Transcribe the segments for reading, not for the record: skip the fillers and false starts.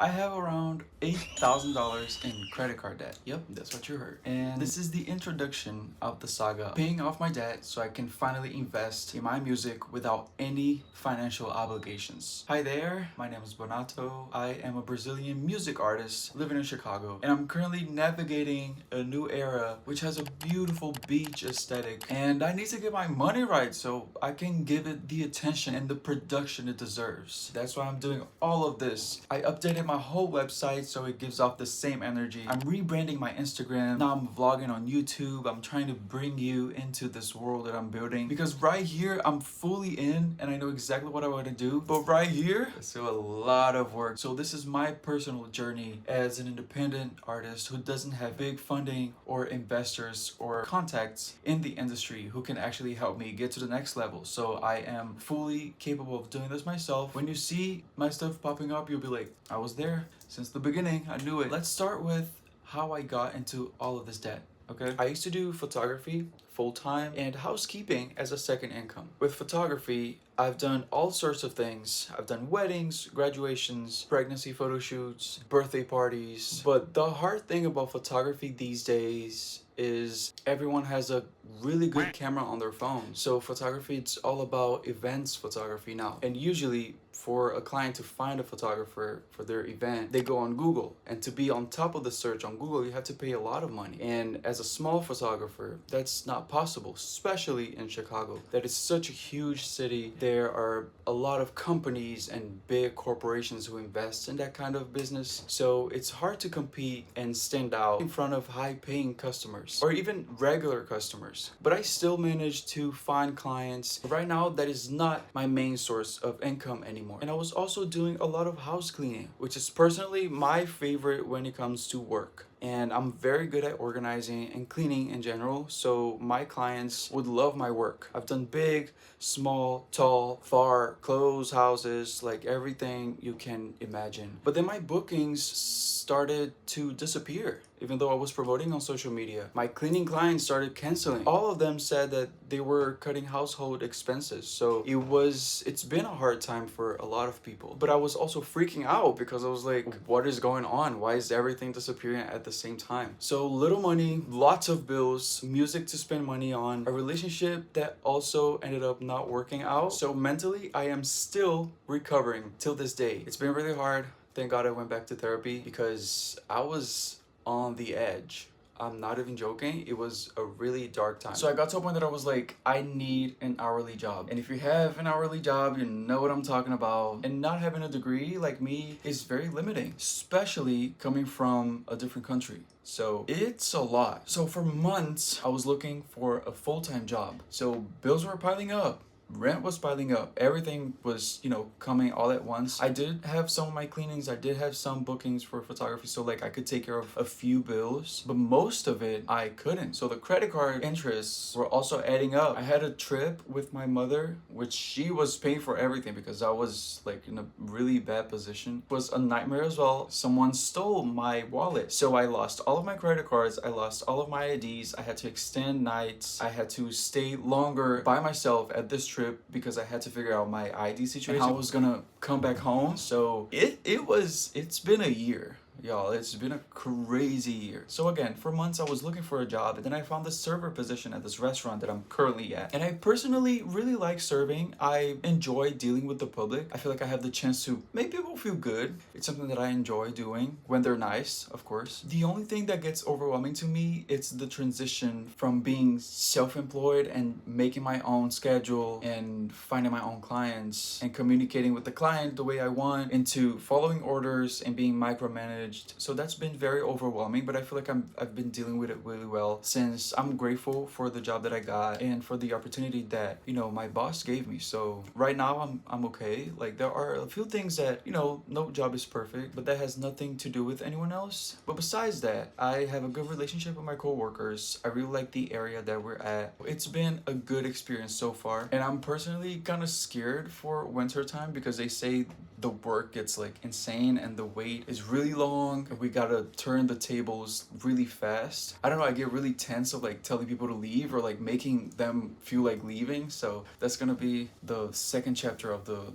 I have around $8,000 in credit card debt. Yep, that's what you heard. And this is the introduction of the saga, paying off my debt so I can finally invest in my music without any financial obligations. Hi there, my name is Bonatto. I am a Brazilian music artist living in Chicago, and I'm currently navigating a new era which has a beautiful beach aesthetic, and I need to get my money right so I can give it the attention and the production it deserves. That's why I'm doing all of this. I updated my whole website so it gives off the same energy. I'm rebranding my Instagram. Now I'm vlogging on YouTube. I'm trying to bring you into this world that I'm building, because right here I'm fully in and I know exactly what I want to do. But right here, it's still a lot of work. So this is my personal journey as an independent artist who doesn't have big funding or investors or contacts in the industry who can actually help me get to the next level. So I am fully capable of doing this myself. When you see my stuff popping up, you'll be like, I was there since the beginning. I knew it. Let's start with how I got into all of this debt. Okay, I used to do photography full-time and housekeeping as a second income. With photography, I've done all sorts of things. I've done weddings, graduations, pregnancy photo shoots, birthday parties. But the hard thing about photography these days is everyone has a really good camera on their phone. So photography, it's all about events photography now. And usually for a client to find a photographer for their event, they go on Google. And to be on top of the search on Google, you have to pay a lot of money. And as a small photographer, that's not possible, especially in Chicago. That is such a huge city. There are a lot of companies and big corporations who invest in that kind of business. So it's hard to compete and stand out in front of high-paying customers or even regular customers. But I still managed to find clients. Right now, that is not my main source of income anymore. And I was also doing a lot of house cleaning, which is personally my favorite when it comes to work. And I'm very good at organizing and cleaning in general, so my clients would love my work. I've done big, small, tall, far, closed houses, like everything you can imagine. But then my bookings started to disappear. Even though I was promoting on social media, my cleaning clients started canceling. All of them said that they were cutting household expenses. So it's been a hard time for a lot of people. But I was also freaking out because I was like, what is going on? Why is everything disappearing at the same time? So little money, lots of bills, music to spend money on, a relationship that also ended up not working out. So mentally, I am still recovering till this day. It's been really hard. Thank God I went back to therapy because I was on the edge. I'm not even joking. It was a really dark time. So I got to a point that I was like, I need an hourly job. And if you have an hourly job, you know what I'm talking about. And not having a degree like me is very limiting, especially coming from a different country. So it's a lot. So for months, I was looking for a full-time job. So bills were piling up. Rent was piling up. Everything was, coming all at once. I did have some of my cleanings. I did have some bookings for photography. So like I could take care of a few bills, but most of it I couldn't. So the credit card interests were also adding up. I had a trip with my mother, which she was paying for everything because I was like in a really bad position. It was a nightmare as well. Someone stole my wallet. So I lost all of my credit cards. I lost all of my IDs. I had to extend nights. I had to stay longer by myself at this trip because I had to figure out my ID situation and how I was gonna come back home. So it's been a year. Y'all, it's been a crazy year. So again, for months I was looking for a job, and then I found this server position at this restaurant that I'm currently at. And I personally really like serving. I enjoy dealing with the public. I feel like I have the chance to make people feel good. It's something that I enjoy doing when they're nice, of course. The only thing that gets overwhelming to me, it's the transition from being self-employed and making my own schedule and finding my own clients and communicating with the client the way I want, into following orders and being micromanaged. So that's been very overwhelming, but I feel like I've been dealing with it really well, since I'm grateful for the job that I got and for the opportunity that, my boss gave me. So right now I'm okay. Like there are a few things that, no job is perfect, but that has nothing to do with anyone else. But besides that, I have a good relationship with my coworkers. I really like the area that we're at. It's been a good experience so far. And I'm personally kind of scared for winter time because they say the work gets like insane and the wait is really long and we gotta turn the tables really fast. I don't know, I get really tense of like telling people to leave or like making them feel like leaving. So that's gonna be the second chapter of the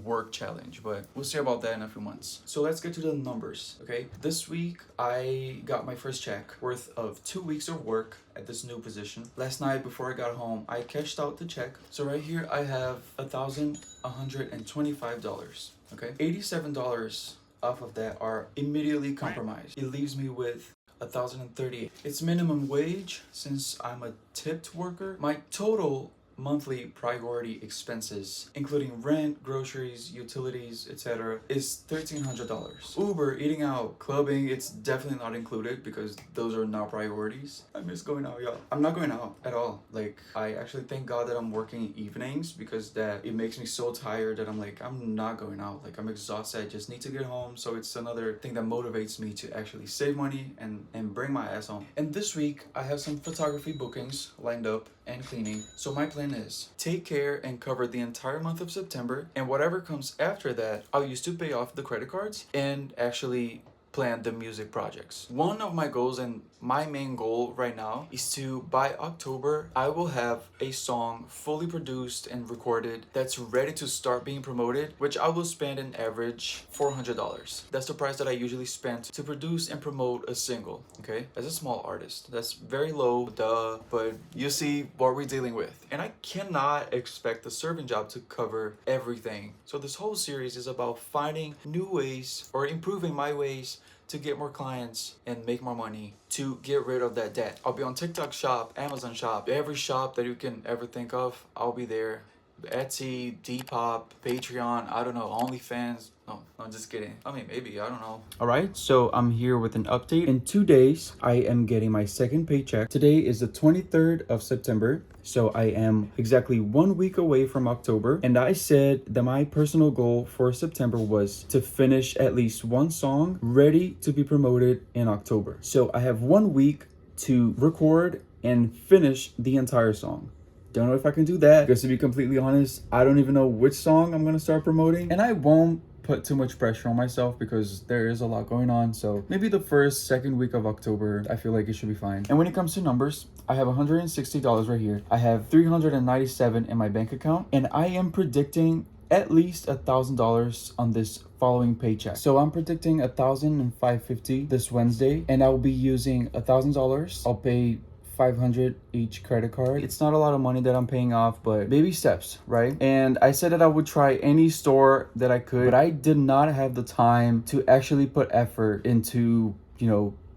work challenge, but we'll see about that in a few months. So let's get to the numbers. Okay, this week I got my first check worth of 2 weeks of work at this new position. Last night before I got home, I cashed out the check. So right here I have $1,125. Okay, $87 off of that are immediately compromised. It leaves me with 1,038. It's minimum wage since I'm a tipped worker. My total monthly priority expenses, including rent, groceries, utilities, etc., is $1,300. Uber, eating out, clubbing, it's definitely not included because those are not priorities. I miss going out, y'all. I'm not going out at all. Like, I actually thank God that I'm working evenings because that it makes me so tired that I'm like, I'm not going out. Like, I'm exhausted. I just need to get home. So it's another thing that motivates me to actually save money and bring my ass home. And this week, I have some photography bookings lined up and cleaning. So my plan is take care and cover the entire month of September, and whatever comes after that, I'll use to pay off the credit cards and actually plan the music projects. One of my goals and my main goal right now is to, by October, I will have a song fully produced and recorded that's ready to start being promoted, which I will spend an average $400. That's the price that I usually spend to produce and promote a single, okay? As a small artist, that's very low, duh, but you see what we're dealing with. And I cannot expect the serving job to cover everything. So this whole series is about finding new ways or improving my ways to get more clients and make more money, to get rid of that debt. I'll be on TikTok Shop, Amazon Shop, every shop that you can ever think of, I'll be there. Etsy, Depop, Patreon, I don't know, OnlyFans. No, just kidding. I mean, maybe, I don't know. All right, so I'm here with an update. In 2 days, I am getting my second paycheck. Today is the 23rd of September. So I am exactly 1 week away from October. And I said that my personal goal for September was to finish at least one song ready to be promoted in October. So I have 1 week to record and finish the entire song. Don't know if I can do that, because to be completely honest, I don't even know which song I'm gonna start promoting, and I won't put too much pressure on myself because there is a lot going on. So maybe the second week of October, I feel like it should be fine. And when it comes to numbers, I have $160 right here. I have $397 in my bank account, and I am predicting at least $1,000 on this following paycheck. So I'm predicting $1,550 this Wednesday, and I will be using $1,000. I'll pay $500 each credit card. It's not a lot of money that I'm paying off, but baby steps, right? And I said that I would try any store that I could, but I did not have the time to actually put effort into,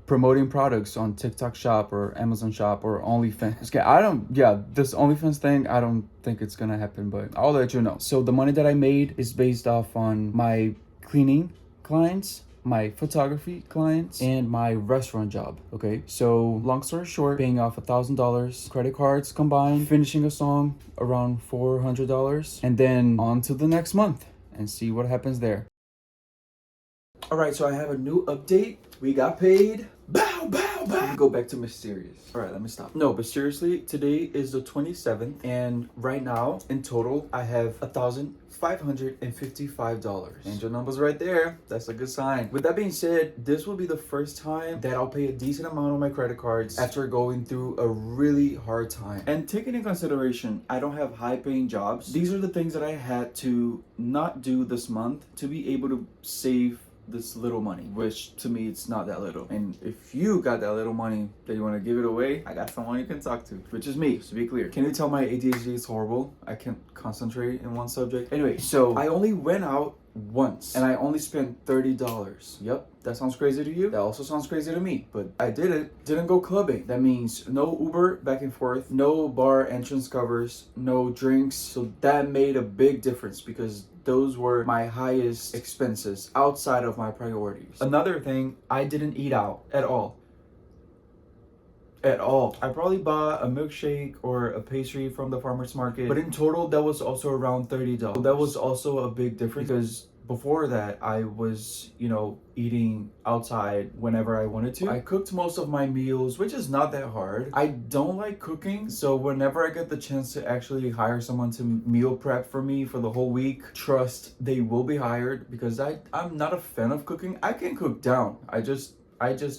promoting products on TikTok Shop or Amazon Shop or OnlyFans. Okay, this OnlyFans thing, I don't think it's gonna happen, but I'll let you know. So the money that I made is based off on my cleaning clients, my photography clients, and my restaurant job. Okay, so long story short, paying off $1,000 credit cards combined, finishing a song around $400, and then on to the next month and see what happens there. All right, so I have a new update. We got paid. Bow, bow, bow. Let me go back to mysterious. All right, let me stop. No, but seriously, today is the 27th, and right now, in total, I have $1,555. Angel numbers right there. That's a good sign. With that being said, this will be the first time that I'll pay a decent amount on my credit cards after going through a really hard time. And taking in consideration, I don't have high-paying jobs. These are the things that I had to not do this month to be able to save this little money, which to me it's not that little. And if you got that little money that you want to give it away, I got someone you can talk to, which is me, to be clear. Can you tell my ADHD is horrible? I can't concentrate in one subject. Anyway, so I only went out once and I only spent $30. Yep, that sounds crazy to you. That also sounds crazy to me, but I did it. Didn't go clubbing. That means no Uber back and forth, no bar entrance covers, no drinks. So that made a big difference because those were my highest expenses outside of my priorities. Another thing, I didn't eat out at all. I probably bought a milkshake or a pastry from the farmer's market, but in total that was also around $30. That was also a big difference because before that, I was, eating outside whenever I wanted to. I cooked most of my meals, which is not that hard. I don't like cooking, so whenever I get the chance to actually hire someone to meal prep for me for the whole week, trust they will be hired, because I'm not a fan of cooking. I can cook down. I just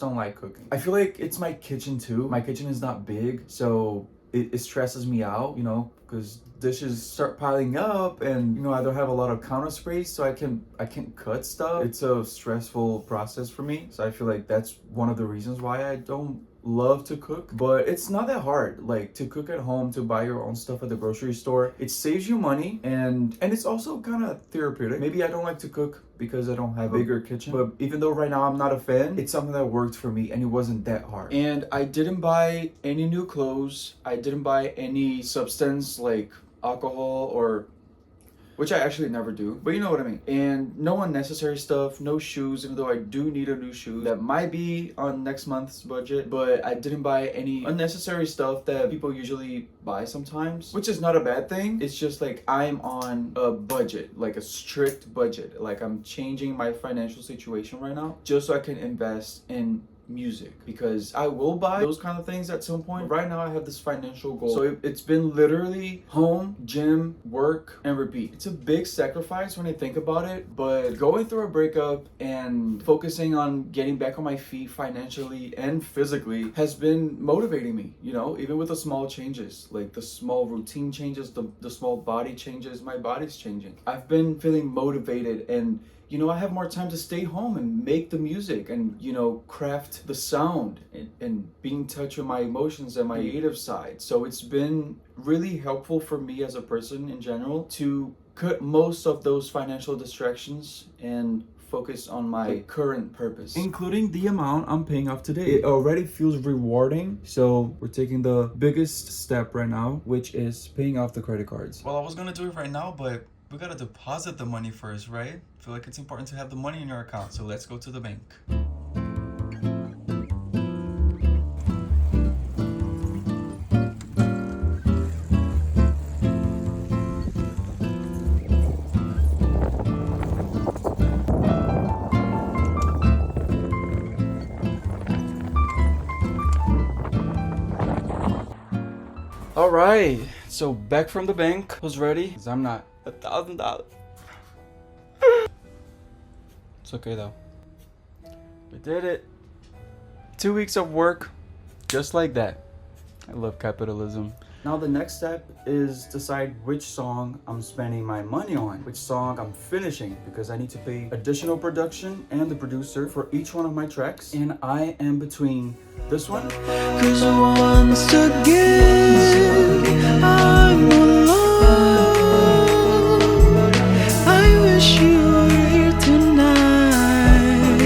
don't like cooking. I feel like it's my kitchen too. My kitchen is not big, so it stresses me out, because dishes start piling up, and I don't have a lot of counter space, so I can't cut stuff. It's a stressful process for me, so I feel like that's one of the reasons why I don't love to cook. But it's not that hard, like, to cook at home, to buy your own stuff at the grocery store. It saves you money, and it's also kind of therapeutic. Maybe I don't like to cook because I don't have a bigger kitchen, but even though right now I'm not a fan, it's something that worked for me, and it wasn't that hard. And I didn't buy any new clothes. I didn't buy any substance like alcohol, or which I actually never do, but you know what I mean. And no unnecessary stuff, no shoes, even though I do need a new shoe. That might be on next month's budget, but I didn't buy any unnecessary stuff that people usually buy sometimes, which is not a bad thing. It's just like I'm on a budget, like a strict budget. Like, I'm changing my financial situation right now just so I can invest in music, because I will buy those kind of things at some point. Right now I have this financial goal, so it's been literally home, gym, work, and repeat. It's a big sacrifice when I think about it, but going through a breakup and focusing on getting back on my feet financially and physically has been motivating me, even with the small changes, like the small routine changes, the small body changes. My body's changing. I've been feeling motivated, and I have more time to stay home and make the music and, craft the sound and be in touch with my emotions and my creative side. So it's been really helpful for me as a person in general to cut most of those financial distractions and focus on my current purpose, including the amount I'm paying off today. It already feels rewarding. So we're taking the biggest step right now, which is paying off the credit cards. Well, I was gonna do it right now, but we gotta deposit the money first, right? I feel like it's important to have the money in your account, so let's go to the bank. All right, so back from the bank. Who's ready? Because I'm not. $1,000. It's okay though. We did it. 2 weeks of work, just like that. I love capitalism. Now the next step is decide which song I'm spending my money on, which song I'm finishing, because I need to pay additional production and the producer for each one of my tracks. And I am between this one, Cause once again I'm alone. I wish you were here tonight,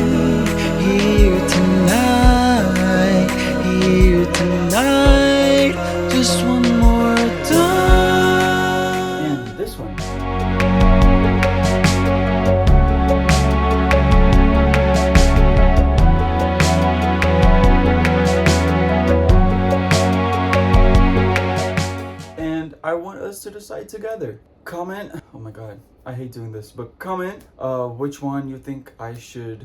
here tonight, here tonight. Just one more time. and this one. And I want us to decide together. Comment, oh my god, I hate doing this, but comment which one you think I should,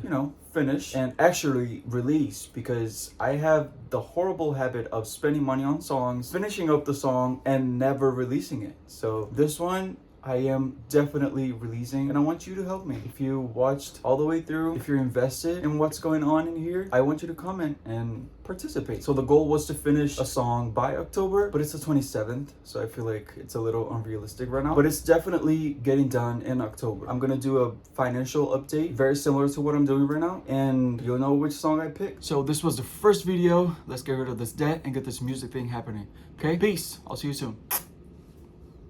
finish and actually release, because I have the horrible habit of spending money on songs, finishing up the song, and never releasing it. So this one I am definitely releasing, and I want you to help me. If you watched all the way through, if you're invested in what's going on in here, I want you to comment and participate. So the goal was to finish a song by October, but it's the 27th, so I feel like it's a little unrealistic right now, but it's definitely getting done in October. I'm gonna do a financial update very similar to what I'm doing right now, and you'll know which song I picked. So this was the first video. Let's get rid of this debt and get this music thing happening. Okay, peace. I'll see you soon.